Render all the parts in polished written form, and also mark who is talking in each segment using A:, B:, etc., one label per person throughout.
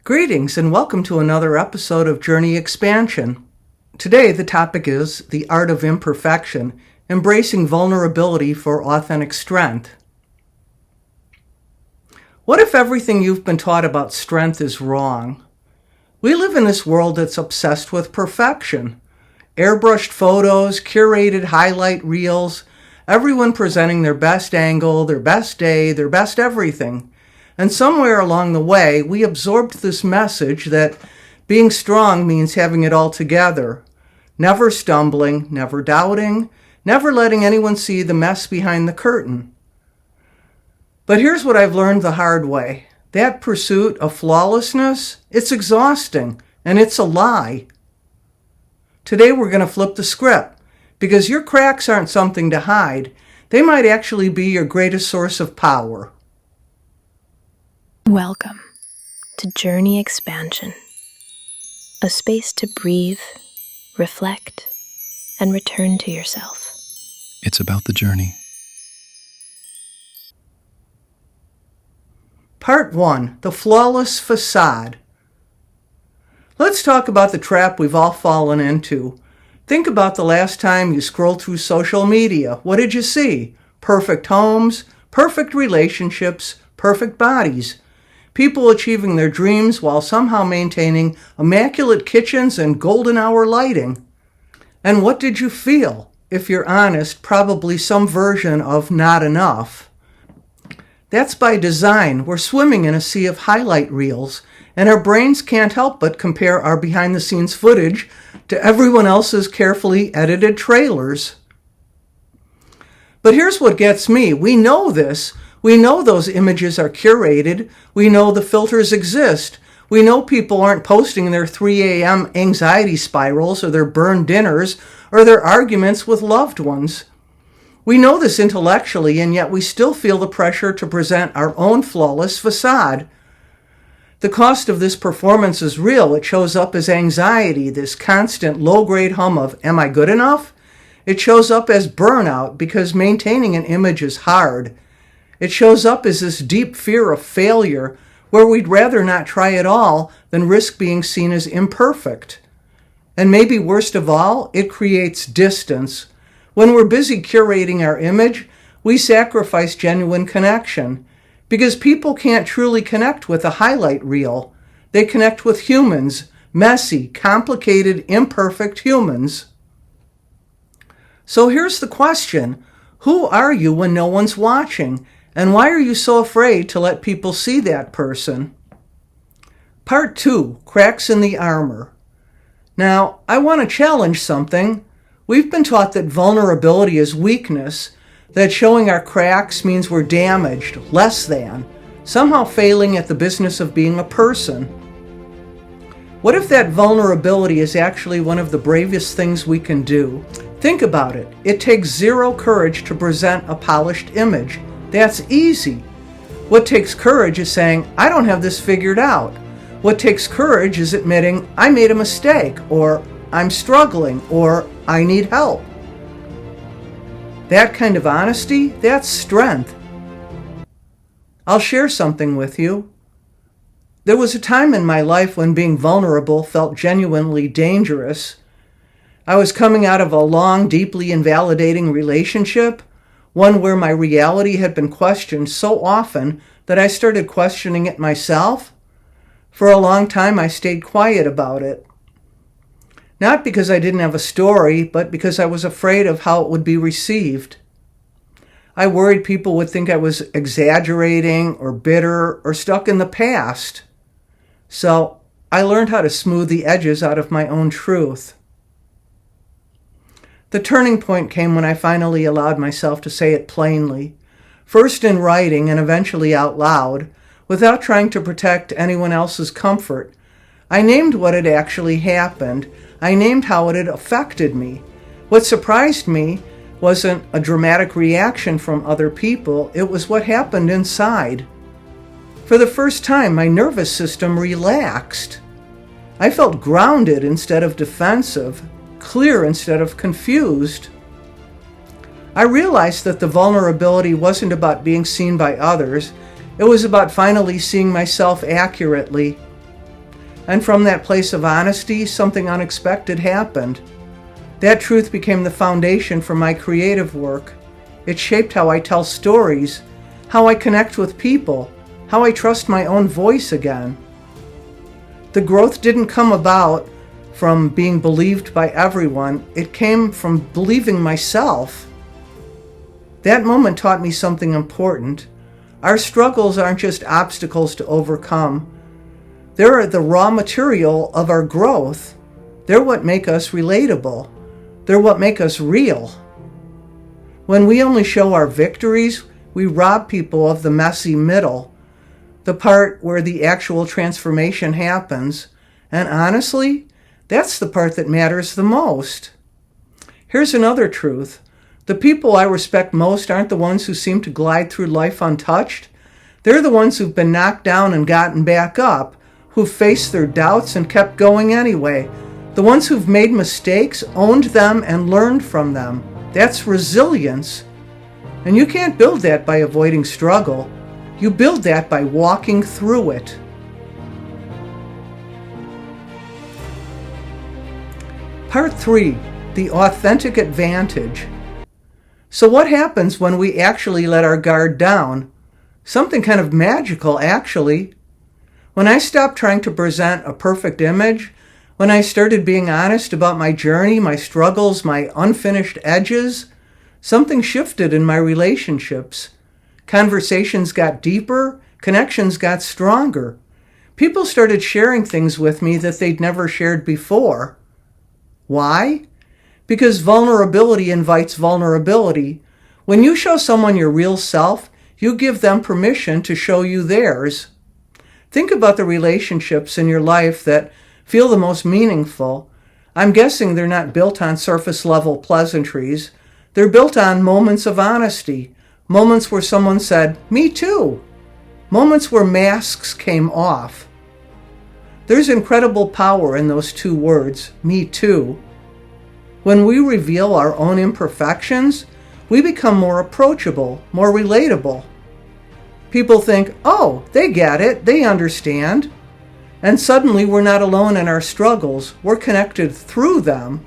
A: Greetings and welcome to another episode of Journey Expansion. Today the topic is the art of imperfection, embracing vulnerability for authentic strength. What if everything you've been taught about strength is wrong? We live in this world that's obsessed with perfection. Airbrushed photos, curated highlight reels, everyone presenting their best angle, their best day, their best everything. And somewhere along the way, we absorbed this message that being strong means having it all together. Never stumbling, never doubting, never letting anyone see the mess behind the curtain. But here's what I've learned the hard way. That pursuit of flawlessness, it's exhausting, and it's a lie. Today we're going to flip the script, because your cracks aren't something to hide. They might actually be your greatest source of power.
B: Welcome to Journey Expansion, a space to breathe, reflect, and return to yourself.
C: It's about the journey.
A: Part 1, the flawless facade. Let's talk about the trap we've all fallen into. Think about the last time you scrolled through social media. What did you see? Perfect homes, perfect relationships, perfect bodies. People achieving their dreams while somehow maintaining immaculate kitchens and golden hour lighting. And what did you feel? If you're honest, probably some version of not enough. That's by design. We're swimming in a sea of highlight reels, and our brains can't help but compare our behind-the-scenes footage to everyone else's carefully edited trailers. But here's what gets me. We know this. We know those images are curated. We know the filters exist. We know people aren't posting their 3 a.m. anxiety spirals or their burned dinners or their arguments with loved ones. We know this intellectually, and yet we still feel the pressure to present our own flawless facade. The cost of this performance is real. It shows up as anxiety, this constant low-grade hum of, am I good enough? It shows up as burnout because maintaining an image is hard. It shows up as this deep fear of failure, where we'd rather not try at all than risk being seen as imperfect. And maybe worst of all, it creates distance. When we're busy curating our image, we sacrifice genuine connection, because people can't truly connect with a highlight reel. They connect with humans, messy, complicated, imperfect humans. So here's the question. Who are you when no one's watching? And why are you so afraid to let people see that person? Part 2, cracks in the armor. Now, I want to challenge something. We've been taught that vulnerability is weakness, that showing our cracks means we're damaged, less than, somehow failing at the business of being a person. What if that vulnerability is actually one of the bravest things we can do? Think about it. It takes zero courage to present a polished image. That's easy. What takes courage is saying, I don't have this figured out. What takes courage is admitting, I made a mistake, or I'm struggling, or I need help. That kind of honesty, that's strength. I'll share something with you. There was a time in my life when being vulnerable felt genuinely dangerous. I was coming out of a long, deeply invalidating relationship, one where my reality had been questioned so often that I started questioning it myself. For a long time, I stayed quiet about it. Not because I didn't have a story, but because I was afraid of how it would be received. I worried people would think I was exaggerating or bitter or stuck in the past. So I learned how to smooth the edges out of my own truth. The turning point came when I finally allowed myself to say it plainly, first in writing and eventually out loud, without trying to protect anyone else's comfort. I named what had actually happened. I named how it had affected me. What surprised me wasn't a dramatic reaction from other people, it was what happened inside. For the first time, my nervous system relaxed. I felt grounded instead of defensive, clear instead of confused. I realized that the vulnerability wasn't about being seen by others. It was about finally seeing myself accurately. And from that place of honesty, something unexpected happened. That truth became the foundation for my creative work. It shaped how I tell stories, how I connect with people, how I trust my own voice again. The growth didn't come about from being believed by everyone. It came from believing myself. That moment taught me something important. Our struggles aren't just obstacles to overcome. They're the raw material of our growth. They're what make us relatable. They're what make us real. When we only show our victories, we rob people of the messy middle, the part where the actual transformation happens. And honestly, that's the part that matters the most. Here's another truth. The people I respect most aren't the ones who seem to glide through life untouched. They're the ones who've been knocked down and gotten back up, who've faced their doubts and kept going anyway. The ones who've made mistakes, owned them, and learned from them. That's resilience. And you can't build that by avoiding struggle. You build that by walking through it. Part 3, the authentic advantage. So what happens when we actually let our guard down? Something kind of magical, actually. When I stopped trying to present a perfect image, when I started being honest about my journey, my struggles, my unfinished edges, something shifted in my relationships. Conversations got deeper, connections got stronger. People started sharing things with me that they'd never shared before. Why? Because vulnerability invites vulnerability. When you show someone your real self, you give them permission to show you theirs. Think about the relationships in your life that feel the most meaningful. I'm guessing they're not built on surface-level pleasantries. They're built on moments of honesty, moments where someone said, "Me too," moments where masks came off. There's incredible power in those two words, "me too." When we reveal our own imperfections, we become more approachable, more relatable. People think, "Oh, they get it, they understand." And suddenly we're not alone in our struggles, we're connected through them.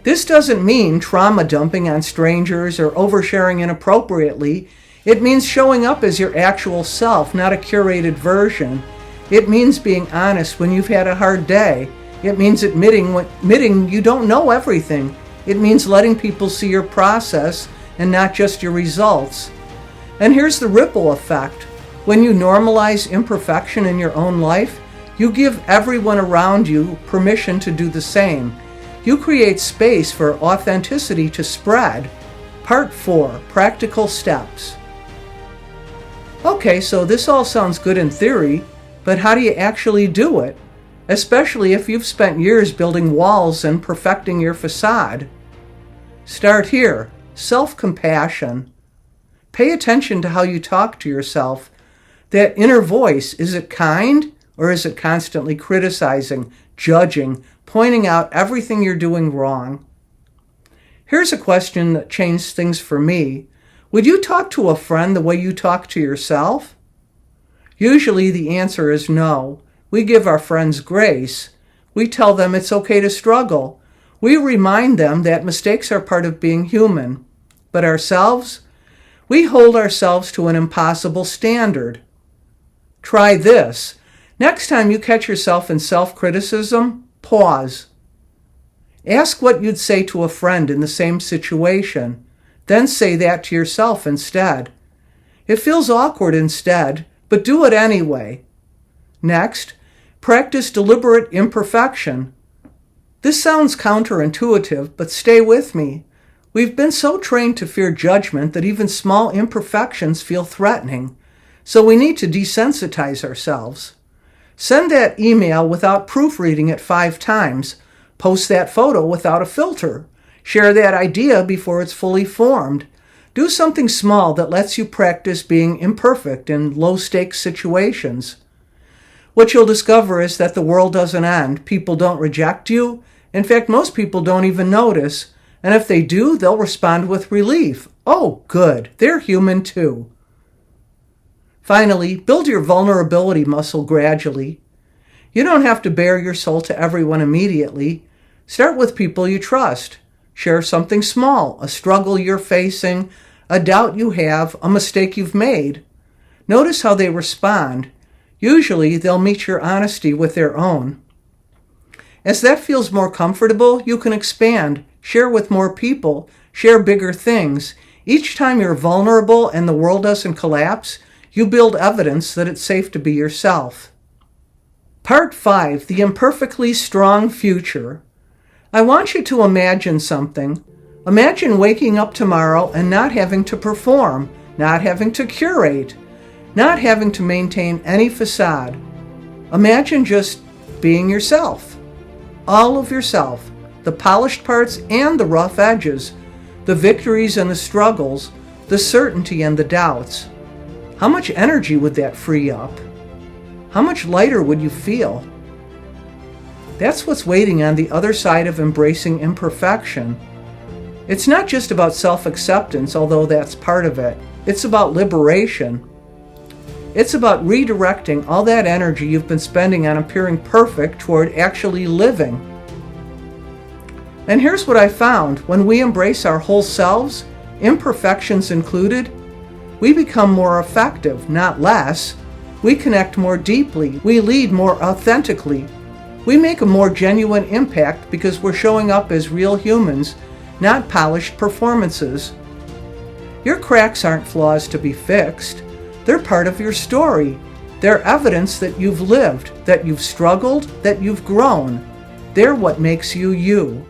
A: This doesn't mean trauma dumping on strangers or oversharing inappropriately. It means showing up as your actual self, not a curated version. It means being honest when you've had a hard day. It means admitting you don't know everything. It means letting people see your process and not just your results. And here's the ripple effect. When you normalize imperfection in your own life, you give everyone around you permission to do the same. You create space for authenticity to spread. Part 4, practical steps. Okay, so this all sounds good in theory, but how do you actually do it? Especially if you've spent years building walls and perfecting your facade. Start here, self-compassion. Pay attention to how you talk to yourself. That inner voice, is it kind or is it constantly criticizing, judging, pointing out everything you're doing wrong? Here's a question that changed things for me. Would you talk to a friend the way you talk to yourself? Usually the answer is no. We give our friends grace. We tell them it's okay to struggle. We remind them that mistakes are part of being human. But ourselves? We hold ourselves to an impossible standard. Try this. Next time you catch yourself in self-criticism, pause. Ask what you'd say to a friend in the same situation. Then say that to yourself instead. It feels awkward instead, but do it anyway. Next, practice deliberate imperfection. This sounds counterintuitive, but stay with me. We've been so trained to fear judgment that even small imperfections feel threatening. So we need to desensitize ourselves. Send that email without proofreading it 5 times. Post that photo without a filter. Share that idea before it's fully formed. Do something small that lets you practice being imperfect in low-stakes situations. What you'll discover is that the world doesn't end. People don't reject you. In fact, most people don't even notice. And if they do, they'll respond with relief. Oh, good. They're human too. Finally, build your vulnerability muscle gradually. You don't have to bare your soul to everyone immediately. Start with people you trust. Share something small, a struggle you're facing, a doubt you have, a mistake you've made. Notice how they respond. Usually, they'll meet your honesty with their own. As that feels more comfortable, you can expand, share with more people, share bigger things. Each time you're vulnerable and the world doesn't collapse, you build evidence that it's safe to be yourself. Part 5, the imperfectly strong future. I want you to imagine something. Imagine waking up tomorrow and not having to perform, not having to curate, not having to maintain any facade. Imagine just being yourself. All of yourself, the polished parts and the rough edges, the victories and the struggles, the certainty and the doubts. How much energy would that free up? How much lighter would you feel? That's what's waiting on the other side of embracing imperfection. It's not just about self-acceptance, although that's part of it. It's about liberation. It's about redirecting all that energy you've been spending on appearing perfect toward actually living. And here's what I found. When we embrace our whole selves, imperfections included, we become more effective, not less. We connect more deeply. We lead more authentically. We make a more genuine impact because we're showing up as real humans, not polished performances. Your cracks aren't flaws to be fixed. They're part of your story. They're evidence that you've lived, that you've struggled, that you've grown. They're what makes you you.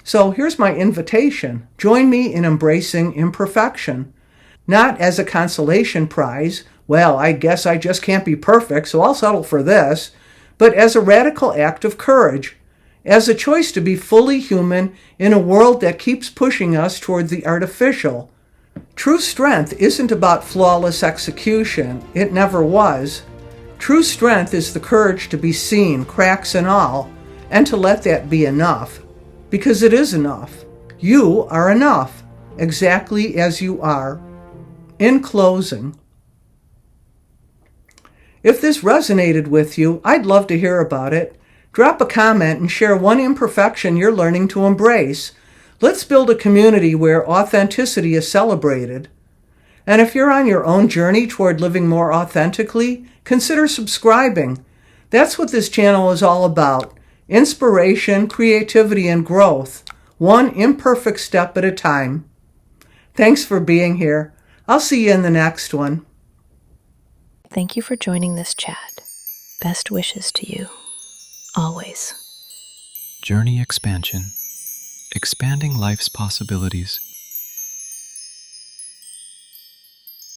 A: So here's my invitation. Join me in embracing imperfection. Not as a consolation prize, well, I guess I just can't be perfect, so I'll settle for this, but as a radical act of courage, as a choice to be fully human in a world that keeps pushing us toward the artificial. True strength isn't about flawless execution. It never was. True strength is the courage to be seen, cracks and all, and to let that be enough. Because it is enough. You are enough, exactly as you are. In closing, if this resonated with you, I'd love to hear about it. Drop a comment and share one imperfection you're learning to embrace. Let's build a community where authenticity is celebrated. And if you're on your own journey toward living more authentically, consider subscribing. That's what this channel is all about. Inspiration, creativity, and growth. One imperfect step at a time. Thanks for being here. I'll see you in the next one.
B: Thank you for joining this chat. Best wishes to you, always.
C: Journey expansion. Expanding life's possibilities